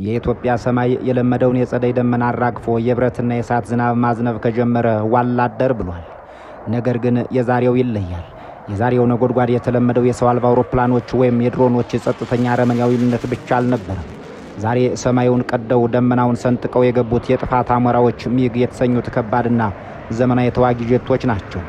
የኢትዮጵያ ሰማይ የለመደውን የጸደይ ደመና አራግፎ የብረትና የእሳት ዝናብ ማዝነብ ከጀመረ ዋላደር ብሏል። ነገር ግን የዛሬው ይለያል። የዛሬው ነጎድጓድ የተለመደው የሰው አልባ አውሮፕላኖች ወይም የድሮኖች ጸጥተኛ አረመኔያዊነት ብቻ አልነበረም። ዛሬ ሰማዩን ቀደው ደመናውን ሰንጥቀው የገቡት የጥፋት አሞራዎች ሚግ የተሰኙት ከባድና ዘመናዊ ተዋጊ ጀቶች ናቸው።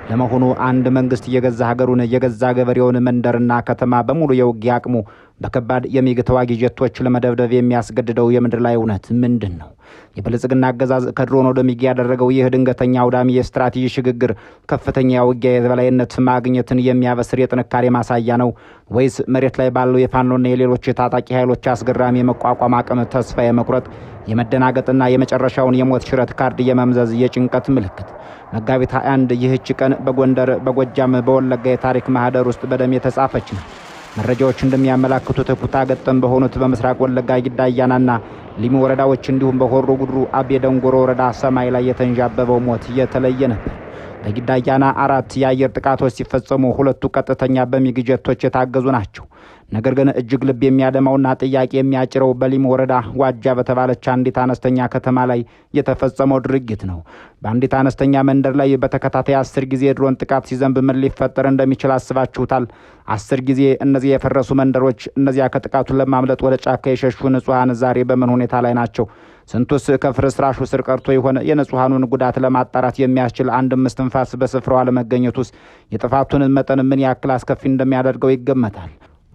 ለመሆኑ አንድ መንግስት የገዛ ሀገሩን የገዛ ገበሬውን መንደርና ከተማ በሙሉ የውጊያ አቅሙ በከባድ የሚግ ተዋጊ ጀቶች ለመደብደብ የሚያስገድደው የምድር ላይ እውነት ምንድን ነው? የብልጽግና አገዛዝ ከድሮን ወደ ሚግ ያደረገው ይህ ድንገተኛ አውዳሚ የስትራቴጂ ሽግግር ከፍተኛ የውጊያ የበላይነት ማግኘትን የሚያበስር የጥንካሬ ማሳያ ነው ወይስ መሬት ላይ ባለው የፋኖና የሌሎች ታጣቂ ኃይሎች አስገራሚ የመቋቋም አቅም ተስፋ የመቁረጥ የመደናገጥና የመጨረሻውን የሞት ሽረት ካርድ የመምዘዝ የጭንቀት ምልክት? መጋቢት 21 ይህች ቀን በጎንደር፣ በጎጃም፣ በወለጋ የታሪክ ማህደር ውስጥ በደም የተጻፈች ነው። መረጃዎች እንደሚያመላክቱት ኩታ ገጠም በሆኑት በምስራቅ ወለጋ ጊዳያናና ሊሙ ወረዳዎች እንዲሁም በሆሮ ጉድሩ አቤ ደንጎሮ ወረዳ ሰማይ ላይ የተንዣበበው ሞት የተለየ ነበር። በጊዳያና 4 የአየር ጥቃቶች ሲፈጸሙ 2ቱ ቀጥተኛ በሚግ ጀቶች የታገዙ ናቸው። ነገር ግን እጅግ ልብ የሚያደማውና ጥያቄ የሚያጭረው በሊሙ ወረዳ ዋጃ በተባለች አንዲት አነስተኛ ከተማ ላይ የተፈጸመው ድርጊት ነው። በአንዲት አነስተኛ መንደር ላይ በተከታታይ 10 ጊዜ ድሮን ጥቃት ሲዘንብ ምን ሊፈጠር እንደሚችል አስባችሁታል? 10 ጊዜ እነዚህ የፈረሱ መንደሮች፣ እነዚያ ከጥቃቱን ለማምለጥ ወደ ጫካ የሸሹ ንጹሐን ዛሬ በምን ሁኔታ ላይ ናቸው? ስንቱስ ከፍርስራሹ ስር ቀርቶ የሆነ የንጹሐኑን ጉዳት ለማጣራት የሚያስችል አንድም እስትንፋስ በስፍራው አለመገኘቱስ የጥፋቱን መጠን ምን ያክል አስከፊ እንደሚያደርገው ይገመታል።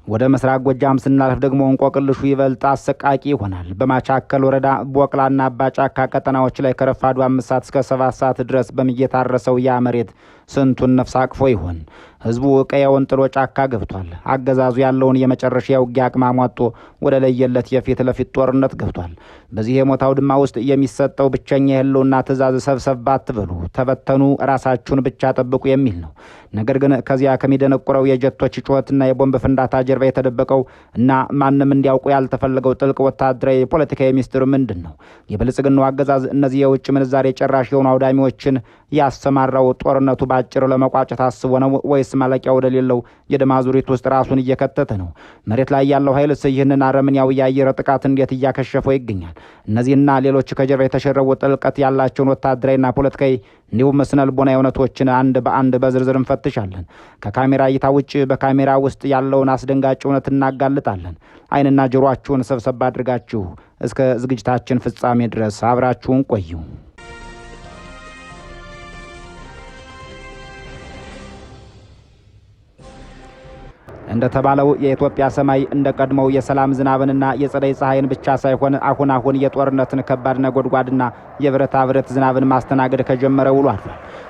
ወደ ምስራቅ ጎጃም ስናልፍ ደግሞ እንቆቅልሹ ይበልጥ አሰቃቂ ይሆናል። በማቻከል ወረዳ ቦቅላና አባጫካ ቀጠናዎች ላይ ከረፋዱ 5 ሰዓት እስከ 7 ሰዓት ድረስ በሚግ የታረሰው ያ መሬት ስንቱን ነፍስ አቅፎ ይሆን? ህዝቡ ቀየውን ጥሎ ጫካ ገብቷል። አገዛዙ ያለውን የመጨረሻ የውጊያ አቅም አሟጦ ወደ ለየለት የፊት ለፊት ጦርነት ገብቷል። በዚህ የሞት አውድማ ውስጥ የሚሰጠው ብቸኛ የህልውና ትዕዛዝ ሰብሰብ አትበሉ፣ ተበተኑ፣ ራሳችሁን ብቻ ጠብቁ የሚል ነው። ነገር ግን ከዚያ ከሚደነቁረው የጀቶች ጩኸትና የቦምብ ፍንዳታ ጀርባ የተደበቀው እና ማንም እንዲያውቁ ያልተፈለገው ጥልቅ ወታደራዊ ፖለቲካዊ ሚስጥር ምንድን ነው? የብልጽግናው አገዛዝ እነዚህ የውጭ ምንዛሬ ጨራሽ የሆኑ አውዳሚዎችን ያሰማራው ጦርነቱ በአጭር ለመቋጨት አስቦ ነው ወይስ ማለቂያ ወደሌለው የደም አዙሪት ውስጥ ራሱን እየከተተ ነው? መሬት ላይ ያለው ኃይልስ ይህንን አረመኔያዊ የአየር ጥቃት እንዴት እያከሸፈው ይገኛል? እነዚህና ሌሎች ከጀርባ የተሸረቡ ጥልቀት ያላቸውን ወታደራዊና ፖለቲካዊ እንዲሁም ስነ ልቦናዊ እውነቶችን አንድ በአንድ በዝርዝር እንፈትሻለን። ከካሜራ እይታ ውጭ በካሜራ ውስጥ ያለውን አስደንጋጭ እውነት እናጋልጣለን። ዓይንና ጆሮአችሁን ሰብሰብ አድርጋችሁ እስከ ዝግጅታችን ፍጻሜ ድረስ አብራችሁን ቆዩ። እንደተባለው የኢትዮጵያ ሰማይ እንደ ቀድሞው የሰላም ዝናብንና የጸደይ ፀሐይን ብቻ ሳይሆን አሁን የጦርነትን ከባድ ነጎድጓድና የብረታ ብረት ዝናብን ማስተናገድ ከጀመረ ውሏል።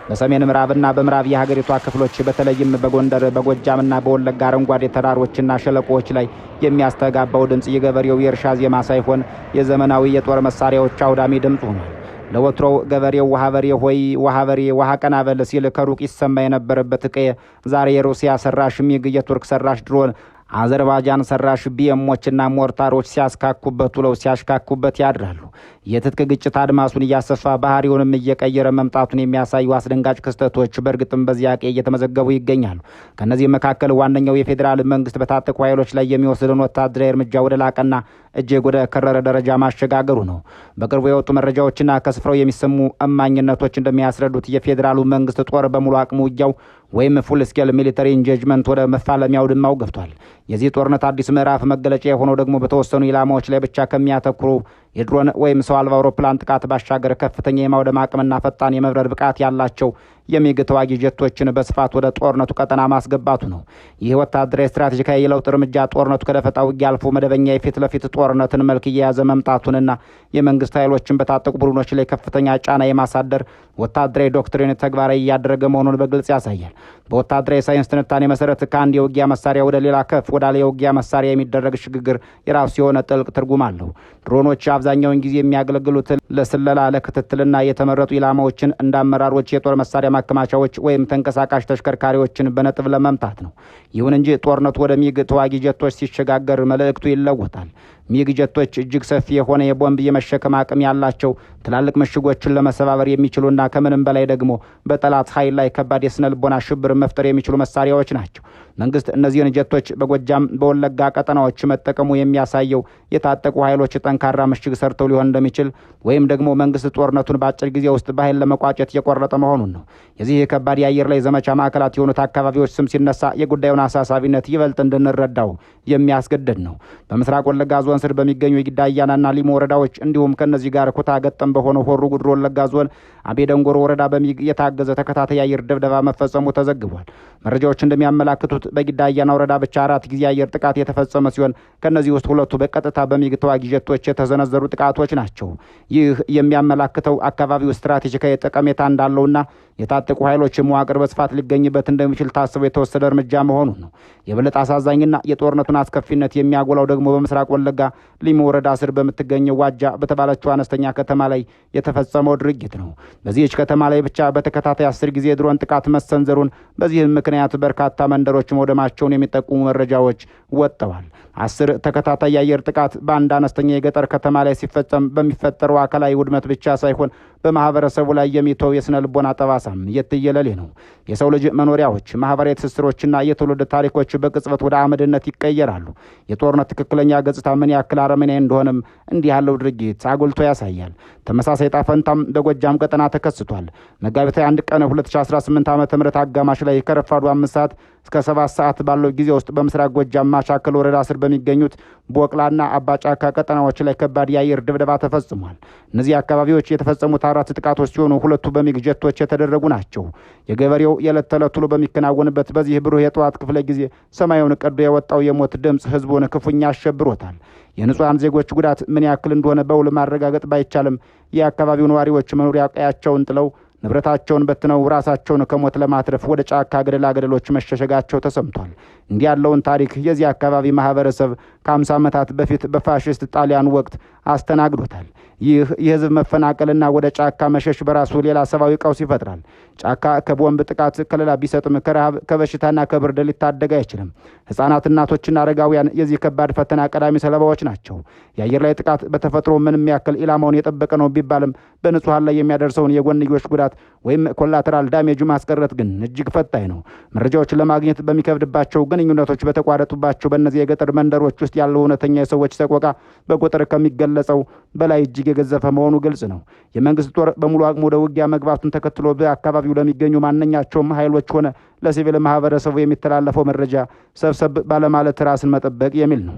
በሰሜን ምዕራብና በምዕራብ የሀገሪቷ ክፍሎች በተለይም በጎንደር፣ በጎጃምና በወለጋ አረንጓዴ ተራሮችና ሸለቆዎች ላይ የሚያስተጋባው ድምፅ የገበሬው የእርሻ ዜማ ሳይሆን የዘመናዊ የጦር መሳሪያዎች አውዳሚ ድምፅ ሆኗል። ለወትሮው ገበሬው ውሃ በሬ ሆይ ውሃ በሬ ውሃ ቀና በል ሲል ከሩቅ ይሰማ የነበረበት ቀየ ዛሬ የሩሲያ ሰራሽ ሚግ፣ የቱርክ ሰራሽ ድሮን፣ አዘርባጃን ሰራሽ ቢኤሞችና ሞርታሮች ሲያስካኩበት ውለው ሲያሽካኩበት ያድራሉ። የትጥቅ ግጭት አድማሱን እያሰፋ ባህሪውንም እየቀየረ መምጣቱን የሚያሳዩ አስደንጋጭ ክስተቶች በእርግጥም በዚያ ቀይ እየተመዘገቡ ይገኛሉ። ከነዚህ መካከል ዋነኛው የፌዴራል መንግስት በታጠቁ ኃይሎች ላይ የሚወስደውን ወታደራዊ እርምጃ ወደ ላቀና እጅግ ወደ ከረረ ደረጃ ማሸጋገሩ ነው። በቅርቡ የወጡ መረጃዎችና ከስፍራው የሚሰሙ እማኝነቶች እንደሚያስረዱት የፌዴራሉ መንግስት ጦር በሙሉ አቅሙ ውጊያው ወይም ፉል ስኬል ሚሊተሪ ኢንጌጅመንት ወደ መፋለሚያው ድማው ገብቷል። የዚህ ጦርነት አዲስ ምዕራፍ መገለጫ የሆነው ደግሞ በተወሰኑ ኢላማዎች ላይ ብቻ ከሚያተኩሩ የድሮን ወይም ሰው አልባ አውሮፕላን ጥቃት ባሻገር ከፍተኛ የማውደም አቅምና ፈጣን የመብረር ብቃት ያላቸው የሚግ ተዋጊ ጀቶችን በስፋት ወደ ጦርነቱ ቀጠና ማስገባቱ ነው። ይህ ወታደራዊ ስትራቴጂካዊ የለውጥ እርምጃ ጦርነቱ ከደፈጣ ውጊያ አልፎ መደበኛ የፊት ለፊት ጦርነትን መልክ እየያዘ መምጣቱንና የመንግስት ኃይሎችን በታጠቁ ቡድኖች ላይ ከፍተኛ ጫና የማሳደር ወታደራዊ ዶክትሪን ተግባራዊ እያደረገ መሆኑን በግልጽ ያሳያል። በወታደራዊ ሳይንስ ትንታኔ መሰረት ከአንድ የውጊያ መሳሪያ ወደ ሌላ ከፍ ወዳለ የውጊያ መሳሪያ የሚደረግ ሽግግር የራሱ የሆነ ጥልቅ ትርጉም አለው። ድሮኖች አብዛኛውን ጊዜ የሚያገለግሉት ለስለላ፣ ለክትትልና የተመረጡ ኢላማዎችን እንደ አመራሮች፣ የጦር መሳሪያ ማከማቻዎች ወይም ተንቀሳቃሽ ተሽከርካሪዎችን በነጥብ ለመምታት ነው። ይሁን እንጂ ጦርነቱ ወደ ሚግ ተዋጊ ጀቶች ሲሸጋገር መልእክቱ ይለወጣል። ሚግ ጀቶች እጅግ ሰፊ የሆነ የቦምብ የመሸከም አቅም ያላቸው ትላልቅ ምሽጎችን ለመሰባበር የሚችሉና ከምንም በላይ ደግሞ በጠላት ኃይል ላይ ከባድ የስነ ልቦና ሽብር መፍጠር የሚችሉ መሳሪያዎች ናቸው። መንግስት እነዚህን ጀቶች በጎጃም በወለጋ ቀጠናዎች መጠቀሙ የሚያሳየው የታጠቁ ኃይሎች ጠንካራ ምሽግ ሰርተው ሊሆን እንደሚችል ወይም ደግሞ መንግስት ጦርነቱን በአጭር ጊዜ ውስጥ በኃይል ለመቋጨት የቆረጠ መሆኑን ነው። የዚህ የከባድ የአየር ላይ ዘመቻ ማዕከላት የሆኑት አካባቢዎች ስም ሲነሳ የጉዳዩን አሳሳቢነት ይበልጥ እንድንረዳው የሚያስገድድ ነው። በምስራቅ ወለጋ ዞን ስር በሚገኙ የጊዳ አያናና ሊሞ ወረዳዎች እንዲሁም ከነዚህ ጋር ኩታ ገጠም በሆነው ሆሩ ጉድሩ ወለጋ ዞን አቤ ደንጎሮ ወረዳ በሚግ የታገዘ ተከታታይ የአየር ድብደባ መፈጸሙ ተዘግቧል። መረጃዎች እንደሚያመላክቱት በጊዳ አያና ወረዳ ብቻ 4 ጊዜ የአየር ጥቃት የተፈጸመ ሲሆን ከነዚህ ውስጥ 2ቱ በቀጥታ በሚግ ተዋጊ ጀቶች የተሰነዘሩ ጥቃቶች ናቸው። ይህ የሚያመላክተው አካባቢው ስትራቴጂካዊ ጠቀሜታ እንዳለውና የታጠቁ ኃይሎች መዋቅር በስፋት ሊገኝበት እንደሚችል ታስቦ የተወሰደ እርምጃ መሆኑን ነው። የበለጠ አሳዛኝና የጦርነቱን አስከፊነት የሚያጎላው ደግሞ በምስራቅ ወለጋ ሊሞ ወረዳ ስር በምትገኘው ዋጃ በተባለችው አነስተኛ ከተማ ላይ የተፈጸመው ድርጊት ነው። በዚህች ከተማ ላይ ብቻ በተከታታይ 10 ጊዜ የድሮን ጥቃት መሰንዘሩን፣ በዚህም ምክንያት በርካታ መንደሮች መውደማቸውን የሚጠቁሙ መረጃዎች ወጥተዋል። 10 ተከታታይ የአየር ጥቃት በአንድ አነስተኛ የገጠር ከተማ ላይ ሲፈጸም በሚፈጠረው አካላዊ ውድመት ብቻ ሳይሆን በማህበረሰቡ ላይ የሚተው የስነ ልቦና ጠባሳም የትየለሌ ነው። የሰው ልጅ መኖሪያዎች፣ ማህበራዊ ትስስሮችና የትውልድ ታሪኮች በቅጽበት ወደ አመድነት ይቀየራሉ። የጦርነት ትክክለኛ ገጽታ ምን ያክል አረመኔያዊ እንደሆነም እንዲህ ያለው ድርጊት አጉልቶ ያሳያል። ተመሳሳይ ጣፈንታም በጎጃም ቀጠና ተከስቷል። መጋቢት 1 ቀን 2018 ዓ.ም አጋማሽ ላይ ከረፋዱ 5 ሰዓት እስከ 7 ሰዓት ባለው ጊዜ ውስጥ በምስራቅ ጎጃም ማሻከል ወረዳ ስር በሚገኙት ቦቅላና አባጫካ ቀጠናዎች ላይ ከባድ የአየር ድብደባ ተፈጽሟል። እነዚህ አካባቢዎች የተፈጸሙት 4 ጥቃቶች ሲሆኑ 2ቱ በሚግ ጀቶች የተደረጉ ናቸው። የገበሬው የዕለት ተዕለት ውሎ በሚከናወንበት በዚህ ብሩህ የጠዋት ክፍለ ጊዜ ሰማዩን ቀዶ የወጣው የሞት ድምፅ ህዝቡን ክፉኛ አሸብሮታል። የንጹሐን ዜጎች ጉዳት ምን ያክል እንደሆነ በውል ማረጋገጥ ባይቻልም የአካባቢው ነዋሪዎች መኖሪያ ቀያቸውን ጥለው ንብረታቸውን በትነው ራሳቸውን ከሞት ለማትረፍ ወደ ጫካ ገደላ ገደሎች መሸሸጋቸው ተሰምቷል። እንዲህ ያለውን ታሪክ የዚህ አካባቢ ማህበረሰብ ከ50 ዓመታት በፊት በፋሽስት ጣሊያን ወቅት አስተናግዶታል። ይህ የህዝብ መፈናቀልና ወደ ጫካ መሸሽ በራሱ ሌላ ሰብአዊ ቀውስ ይፈጥራል። ጫካ ከቦምብ ጥቃት ከለላ ቢሰጥም ከረሃብ ከበሽታና ከብርድ ሊታደግ አይችልም። ህጻናት፣ እናቶችና አረጋውያን የዚህ ከባድ ፈተና ቀዳሚ ሰለባዎች ናቸው። የአየር ላይ ጥቃት በተፈጥሮ ምንም ያክል ኢላማውን የጠበቀ ነው ቢባልም በንጹሐን ላይ የሚያደርሰውን የጎንዮሽ ጉዳት ወይም ኮላተራል ዳሜጅ ማስቀረት ግን እጅግ ፈታኝ ነው። መረጃዎችን ለማግኘት በሚከብድባቸው ግንኙነቶች በተቋረጡባቸው በእነዚህ የገጠር መንደሮች ውስጥ ያለው እውነተኛ የሰዎች ሰቆቃ በቁጥር ከሚገለጸው በላይ እጅግ የገዘፈ መሆኑ ግልጽ ነው። የመንግስት ጦር በሙሉ አቅሙ ወደ ውጊያ መግባቱን ተከትሎ በአካባቢው ለሚገኙ ማንኛቸውም ኃይሎች ሆነ ለሲቪል ማህበረሰቡ የሚተላለፈው መረጃ ሰብሰብ ባለማለት ራስን መጠበቅ የሚል ነው።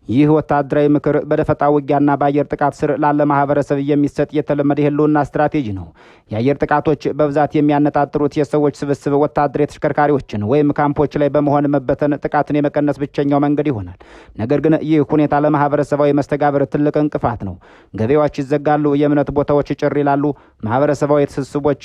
ይህ ወታደራዊ ምክር በደፈጣ ውጊያና በአየር ጥቃት ስር ላለ ማህበረሰብ የሚሰጥ የተለመደ የህልውና ስትራቴጂ ነው። የአየር ጥቃቶች በብዛት የሚያነጣጥሩት የሰዎች ስብስብ ወታደራዊ ተሽከርካሪዎችን ወይም ካምፖች ላይ በመሆን መበተን ጥቃትን የመቀነስ ብቸኛው መንገድ ይሆናል። ነገር ግን ይህ ሁኔታ ለማህበረሰባዊ መስተጋብር ትልቅ እንቅፋት ነው። ገበያዎች ይዘጋሉ፣ የእምነት ቦታዎች ጭር ይላሉ፣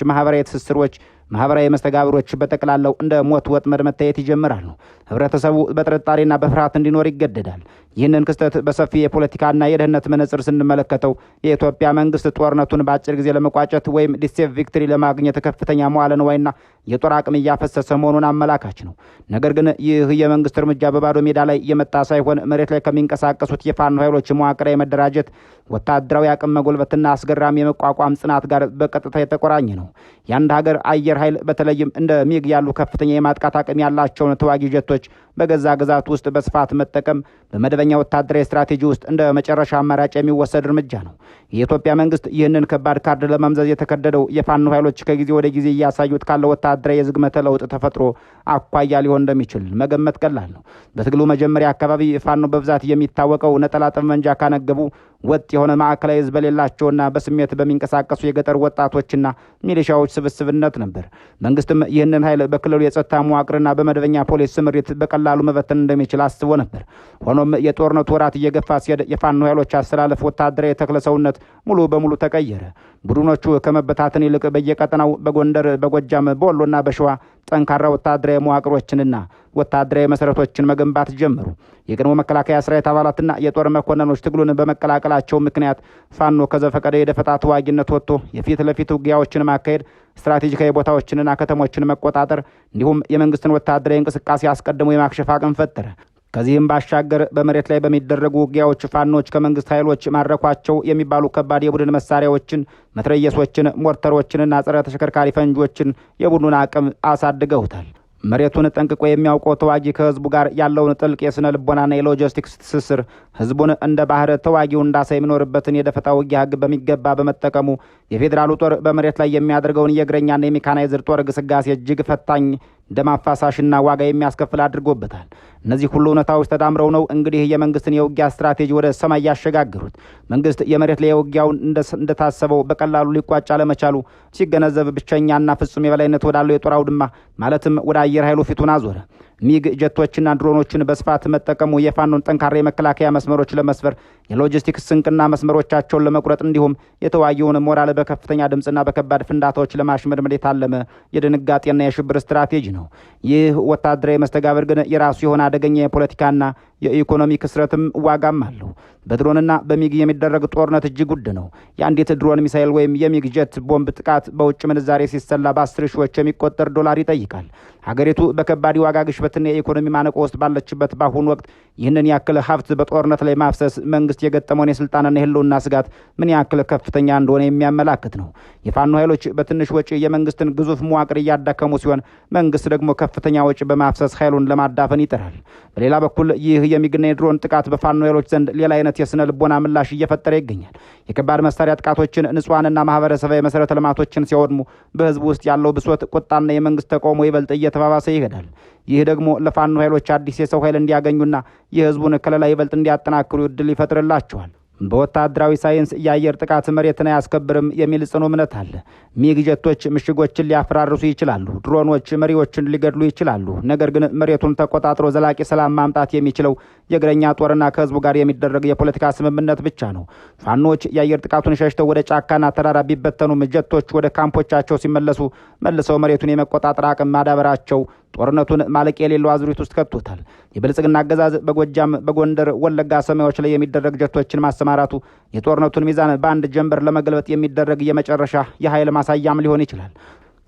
ማህበራዊ ትስስሮች ማህበራዊ መስተጋብሮች በጠቅላላው እንደ ሞት ወጥመድ መታየት ይጀምራሉ። ህብረተሰቡ በጥርጣሬና በፍርሃት እንዲኖር ይገደዳል። ይህንን ክስተት በሰፊ የፖለቲካና የደህንነት መነጽር ስንመለከተው የኢትዮጵያ መንግስት ጦርነቱን በአጭር ጊዜ ለመቋጨት ወይም ዲሴቭ ቪክትሪ ለማግኘት ከፍተኛ መዋለ ንዋይና የጦር አቅም እያፈሰሰ መሆኑን አመላካች ነው። ነገር ግን ይህ የመንግስት እርምጃ በባዶ ሜዳ ላይ የመጣ ሳይሆን መሬት ላይ ከሚንቀሳቀሱት የፋኖ ኃይሎች መዋቅራዊ መደራጀት፣ ወታደራዊ አቅም መጎልበትና አስገራሚ የመቋቋም ጽናት ጋር በቀጥታ የተቆራኘ ነው። የአንድ ሀገር አየር ኃይል በተለይም እንደ ሚግ ያሉ ከፍተኛ የማጥቃት አቅም ያላቸውን ተዋጊ ጀቶች በገዛ ግዛት ውስጥ በስፋት መጠቀም በመደበኛ ወታደራዊ ስትራቴጂ ውስጥ እንደ መጨረሻ አማራጭ የሚወሰድ እርምጃ ነው። የኢትዮጵያ መንግስት ይህንን ከባድ ካርድ ለመምዘዝ የተገደደው የፋኖ ኃይሎች ከጊዜ ወደ ጊዜ እያሳዩት ካለው ወታደራዊ የዝግመተ ለውጥ ተፈጥሮ አኳያ ሊሆን እንደሚችል መገመት ቀላል ነው። በትግሉ መጀመሪያ አካባቢ ፋኖ በብዛት የሚታወቀው ነጠላ ጠመንጃ ካነገቡ ወጥ የሆነ ማዕከላዊ ህዝብ በሌላቸውና በስሜት በሚንቀሳቀሱ የገጠር ወጣቶችና ሚሊሻዎች ስብስብነት ነበር። መንግስትም ይህንን ኃይል በክልሉ የጸጥታ መዋቅርና በመደበኛ ፖሊስ ስምሪት በቀላሉ መበተን እንደሚችል አስቦ ነበር። ሆኖም የጦርነቱ ወራት እየገፋ ሲሄድ የፋኖ ኃይሎች አሰላለፍ ወታደራዊ ተክለሰውነት ሙሉ በሙሉ ተቀየረ። ቡድኖቹ ከመበታተን ይልቅ በየቀጠናው በጎንደር፣ በጎጃም፣ በወሎና በሸዋ ጠንካራ ወታደራዊ መዋቅሮችንና ወታደራዊ መሰረቶችን መገንባት ጀመሩ። የቀድሞ መከላከያ ሰራዊት አባላትና የጦር መኮንኖች ትግሉን በመቀላቀላቸው ምክንያት ፋኖ ከዘፈቀደ የደፈጣ ተዋጊነት ወጥቶ የፊት ለፊት ውጊያዎችን ማካሄድ፣ ስትራቴጂካዊ ቦታዎችንና ከተሞችን መቆጣጠር እንዲሁም የመንግስትን ወታደራዊ እንቅስቃሴ አስቀድሞ የማክሸፍ አቅም ፈጠረ። ከዚህም ባሻገር በመሬት ላይ በሚደረጉ ውጊያዎች ፋኖች ከመንግስት ኃይሎች ማረኳቸው የሚባሉ ከባድ የቡድን መሳሪያዎችን፣ መትረየሶችን፣ ሞርተሮችንና ጸረ ተሽከርካሪ ፈንጆችን የቡድኑን አቅም አሳድገውታል። መሬቱን ጠንቅቆ የሚያውቀው ተዋጊ ከህዝቡ ጋር ያለውን ጥልቅ የስነ ልቦናና የሎጂስቲክስ ትስስር ህዝቡን እንደ ባህር ተዋጊው እንዳሳ የሚኖርበትን የደፈጣ ውጊያ ህግ በሚገባ በመጠቀሙ የፌዴራሉ ጦር በመሬት ላይ የሚያደርገውን የእግረኛና የሜካናይዝድ ጦር ግስጋሴ እጅግ ፈታኝ ደም አፋሳሽና ዋጋ የሚያስከፍል አድርጎበታል። እነዚህ ሁሉ እውነታዎች ተዳምረው ነው እንግዲህ የመንግስትን የውጊያ ስትራቴጂ ወደ ሰማይ ያሸጋግሩት። መንግስት የመሬት ላይ የውጊያውን እንደታሰበው በቀላሉ ሊቋጭ አለመቻሉ ሲገነዘብ ብቸኛና ፍጹም የበላይነት ወዳለው የጦር አውድማ ማለትም ወደ አየር ኃይሉ ፊቱን አዞረ። ሚግ ጀቶችና ድሮኖችን በስፋት መጠቀሙ የፋኖን ጠንካራ የመከላከያ መስመሮች ለመስበር የሎጂስቲክስ ስንቅና መስመሮቻቸውን ለመቁረጥ እንዲሁም የተዋጊውን ሞራል በከፍተኛ ድምፅና በከባድ ፍንዳታዎች ለማሽመድመድ የታለመ የድንጋጤና የሽብር ስትራቴጂ ነው። ይህ ወታደራዊ መስተጋብር ግን የራሱ የሆነ አደገኛ የፖለቲካና የኢኮኖሚ ክስረትም ዋጋም አለው። በድሮንና በሚግ የሚደረግ ጦርነት እጅግ ውድ ነው። የአንዲት ድሮን ሚሳኤል ወይም የሚግ ጀት ቦምብ ጥቃት በውጭ ምንዛሬ ሲሰላ በ10 ሺዎች የሚቆጠር ዶላር ይጠይቃል። ሀገሪቱ በከባድ ዋጋ ግሽበትና የኢኮኖሚ ማነቆ ውስጥ ባለችበት በአሁኑ ወቅት ይህንን ያክል ሀብት በጦርነት ላይ ማፍሰስ መንግስት የገጠመውን የስልጣንና የህልውና ስጋት ምን ያክል ከፍተኛ እንደሆነ የሚያመላክት ነው። የፋኖ ኃይሎች በትንሽ ወጪ የመንግስትን ግዙፍ መዋቅር እያዳከሙ ሲሆን፣ መንግስት ደግሞ ከፍተኛ ወጪ በማፍሰስ ኃይሉን ለማዳፈን ይጥራል። በሌላ በኩል ይህ የሚግና የድሮን ጥቃት በፋኖ ኃይሎች ዘንድ ሌላ አይነት የስነ ልቦና ምላሽ እየፈጠረ ይገኛል። የከባድ መሳሪያ ጥቃቶችን ንጹሃንና ማህበረሰባዊ መሰረተ ልማቶችን ሲያወድሙ በህዝቡ ውስጥ ያለው ብሶት፣ ቁጣና የመንግስት ተቃውሞ ይበልጥ እየተባባሰ ይሄዳል። ይህ ደግሞ ለፋኖ ኃይሎች አዲስ የሰው ኃይል እንዲያገኙና የህዝቡን ከለላ ይበልጥ እንዲያጠናክሩ እድል ይፈጥርላቸዋል። በወታደራዊ ሳይንስ የአየር ጥቃት መሬትን አያስከብርም የሚል ጽኑ እምነት አለ። ሚግ ጀቶች ምሽጎችን ሊያፈራርሱ ይችላሉ። ድሮኖች መሪዎችን ሊገድሉ ይችላሉ። ነገር ግን መሬቱን ተቆጣጥሮ ዘላቂ ሰላም ማምጣት የሚችለው የእግረኛ ጦርና ከህዝቡ ጋር የሚደረግ የፖለቲካ ስምምነት ብቻ ነው። ፋኖች የአየር ጥቃቱን ሸሽተው ወደ ጫካና ተራራ ቢበተኑም ጀቶች ወደ ካምፖቻቸው ሲመለሱ መልሰው መሬቱን የመቆጣጠር አቅም ማዳበራቸው ጦርነቱን ማለቅ የሌለው አዙሪት ውስጥ ከቶታል። የብልጽግና አገዛዝ በጎጃም፣ በጎንደር፣ ወለጋ ሰማዮች ላይ የሚደረግ ጀቶችን ማሰማራቱ የጦርነቱን ሚዛን በአንድ ጀንበር ለመገልበጥ የሚደረግ የመጨረሻ የኃይል ማሳያም ሊሆን ይችላል።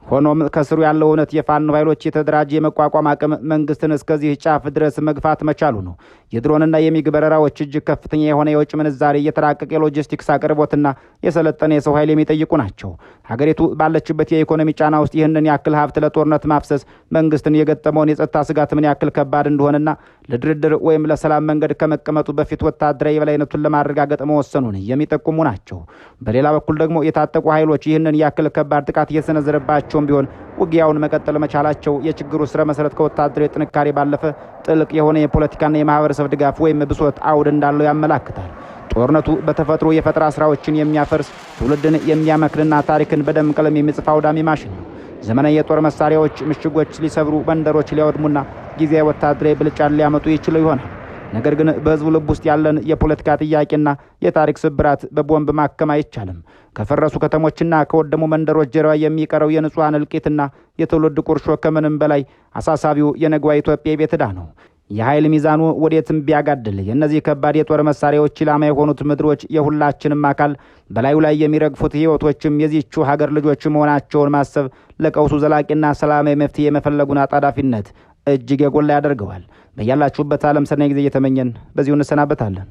ሆኖም ከስሩ ያለው እውነት የፋኖ ኃይሎች የተደራጀ የመቋቋም አቅም መንግስትን እስከዚህ ጫፍ ድረስ መግፋት መቻሉ ነው። የድሮንና የሚግ በረራዎች እጅግ ከፍተኛ የሆነ የውጭ ምንዛሬ፣ የተራቀቀ የሎጂስቲክስ አቅርቦትና የሰለጠነ የሰው ኃይል የሚጠይቁ ናቸው። ሀገሪቱ ባለችበት የኢኮኖሚ ጫና ውስጥ ይህንን ያክል ሀብት ለጦርነት ማፍሰስ መንግስትን የገጠመውን የጸጥታ ስጋት ምን ያክል ከባድ እንደሆነና ለድርድር ወይም ለሰላም መንገድ ከመቀመጡ በፊት ወታደራዊ የበላይነቱን ለማረጋገጥ መወሰኑን የሚጠቁሙ ናቸው። በሌላ በኩል ደግሞ የታጠቁ ኃይሎች ይህንን ያክል ከባድ ጥቃት እየሰነዘረባቸው ቢሆን ውጊያውን መቀጠል መቻላቸው የችግሩ ስረ መሰረት ከወታደራዊ ጥንካሬ ባለፈ ጥልቅ የሆነ የፖለቲካና የማህበረሰብ ድጋፍ ወይም ብሶት አውድ እንዳለው ያመላክታል። ጦርነቱ በተፈጥሮ የፈጠራ ስራዎችን የሚያፈርስ ትውልድን የሚያመክንና ታሪክን በደም ቀለም የሚጽፍ አውዳሚ ማሽን ነው። ዘመናዊ የጦር መሳሪያዎች ምሽጎች ሊሰብሩ፣ መንደሮች ሊያወድሙና ጊዜያዊ ወታደራዊ ብልጫን ሊያመጡ ይችሉ ይሆናል። ነገር ግን በህዝቡ ልብ ውስጥ ያለን የፖለቲካ ጥያቄና የታሪክ ስብራት በቦምብ ማከም አይቻልም። ከፈረሱ ከተሞችና ከወደሙ መንደሮች ጀርባ የሚቀረው የንጹሃን እልቂትና የትውልድ ቁርሾ ከምንም በላይ አሳሳቢው የነገዋ ኢትዮጵያ የቤት ዕዳ ነው። የኃይል ሚዛኑ ወዴትም ቢያጋድል የእነዚህ ከባድ የጦር መሳሪያዎች ኢላማ የሆኑት ምድሮች የሁላችንም አካል፣ በላዩ ላይ የሚረግፉት ህይወቶችም የዚቹ ሀገር ልጆች መሆናቸውን ማሰብ ለቀውሱ ዘላቂና ሰላማዊ መፍትሄ የመፈለጉን አጣዳፊነት እጅግ የጎላ ያደርገዋል። በያላችሁበት ዓለም ሰናይ ጊዜ እየተመኘን በዚሁ እንሰናበታለን።